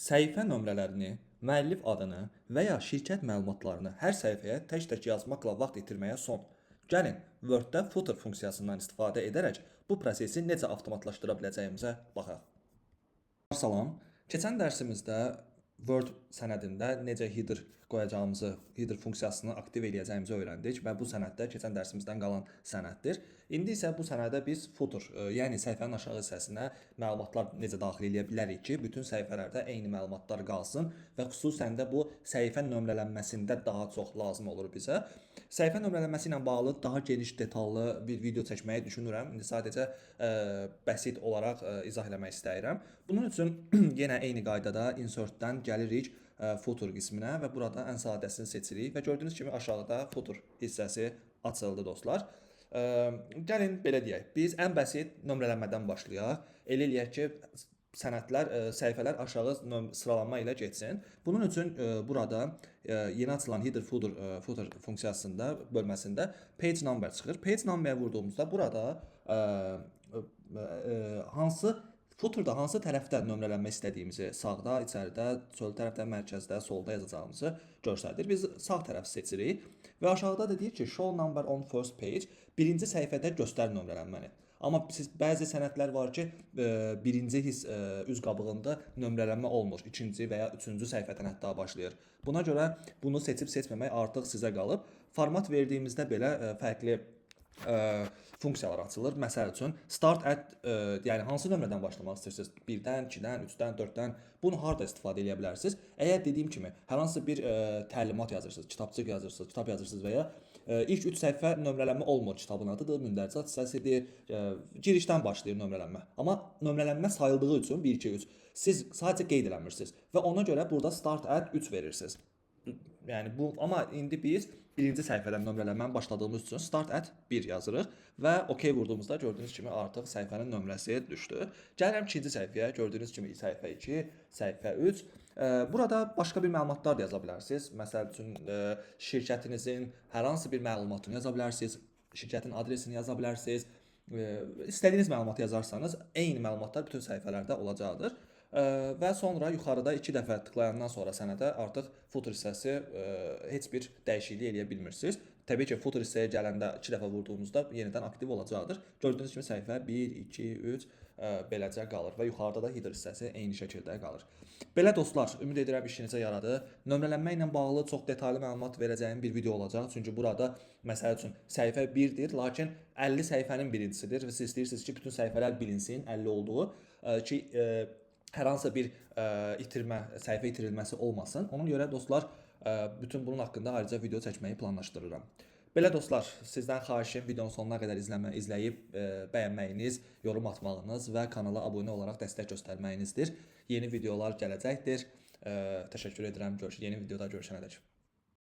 Səhifə nömrələrini, müəllif adını və ya şirkət məlumatlarını hər səhifəyə tək-tək yazmaqla vaxt itirməyə son. Gəlin, Word-də footer funksiyasından istifadə edərək bu prosesi necə avtomatlaşdıra biləcəyimizə baxaq. Salam. Keçən dərsimizdə Word sənədində necə header qoyacağımızı, header funksiyasını aktiv edəcəyimizi öyrəndik və bu sənəddə keçən dərsimizdən qalan sənəddir. İndi isə bu sənədə biz footer, yəni səhifənin aşağı hissəsinə məlumatlar necə daxil edə bilərik ki, bütün səhifələrdə eyni məlumatlar qalsın və xüsusən də bu səhifə nömrələnməsində daha çox lazım olur bizə. Səhifə nömrələnməsi ilə bağlı daha geniş, detallı bir video çəkməyi düşünürəm. İndi sadəcə bəsit olaraq izah eləmək istəyirəm. Bunun üçün yenə eyni qaydada insert-dən gəlirik footer qisminə və burada ən sadəsini seçirik və gördüyünüz kimi aşağıda footer hissəsi açıldı dostlar. Gəlin belə deyək. Biz ən bəsit nömrələnmədən başlayaq. Elə eləyək ki, sənədlər, səhifələr aşağı sıralanma ilə getsin. Bunun üçün burada yeni açılan header footer funksiyasında bölməsində page number çıxır. Page number vurduğumuzda burada footerda hansı tərəfdə nömrələnmə istədiyimizi, sağda, içəridə, sol tərəfdə, mərkəzdə, solda yazacağımızı göstərir. Biz sağ tərəfi seçirik və aşağıda da deyir ki, show number on first page, birinci səhifədə göstər nömrələnməni. Amma bəzi sənədlər var ki, birinci üz qabığında nömrələnmə olmur. İkinci və ya üçüncü səhifədən hətta başlayır. Buna görə bunu seçib-seçməmək artıq sizə qalıb. Format verdiyimizdə belə fərqli funksiyalar açılır. Məsəl üçün start at, yəni hansı nömrədən başlamaq istəyirsiniz? 1-dən, 2-dən, 3-dən, 4-dən bunu harda istifadə edə bilərsiniz? Əgər dediyim kimi hər hansı bir təlimat yazırsınız, kitabçıq yazırsınız, kitab yazırsınız və ya ilk 3 səhifə nömrələnmə olmur kitabın adıdır, mündəricə hissəsidir, girişdən başlayır nömrələnmə. Amma nömrələnmə sayıldığı üçün 1 2 3 siz sadəcə qeyd eləmirsiniz və ona görə burada start at 3 verirsiniz. Yəni bu, amma indi biz birinci səhifədən nömrələnməni başladığımız üçün start at 1 yazırıq və OK vurduğumuzda gördüyünüz kimi artıq səhifənin nömrəsi düşdü. Gəlirəm ikinci səhifəyə. Gördüyünüz kimi səhifə 2, səhifə 3. Burada başqa bir məlumatlar da yaza bilərsiniz. Məsəl üçün şirkətinizin hər hansı bir məlumatını yaza bilərsiniz. Şirkətin adresini yaza bilərsiniz. İstədiyiniz məlumatı yazarsanız eyni məlumatlar bütün səhifələrdə olacaqdır. Və sonra yuxarıda 2 dəfə tıklayandan sonra sənədə artıq footer hissəsi heç bir dəyişiklik eləyə bilmirsiniz. Təbii ki, footer hissəyə gələndə 2 dəfə vurduğunuzda yenidən aktiv olacaqdır. Gördüyünüz kimi səhifə 1, 2, 3 beləcə qalır və yuxarıda da header hissəsi eyni şəkildə qalır. Belə dostlar, ümid edirəm işinizə yaradı. Nömrələnmə ilə bağlı çox detallı məlumat verəcəyim bir video olacaq. Çünki burada məsəl üçün səhifə 1-dir, lakin 50 səhifənin birincisidir və siz istəyirsiniz ki, bütün səhifələr bilinsin 50 olduğu ki hər hansı bir səhifə itirilməsi olmasın. Ona görə dostlar, bütün bunun haqqında ayrıca video çəkməyi planlaşdırıram. Belə dostlar, sizdən xahişim videonun sonuna qədər izləyib bəyənməyiniz, yorum atmağınız və kanala abunə olaraq dəstək göstərməyinizdir. Yeni videolar gələcəkdir. Təşəkkür edirəm. Yeni videoda görüşənədək.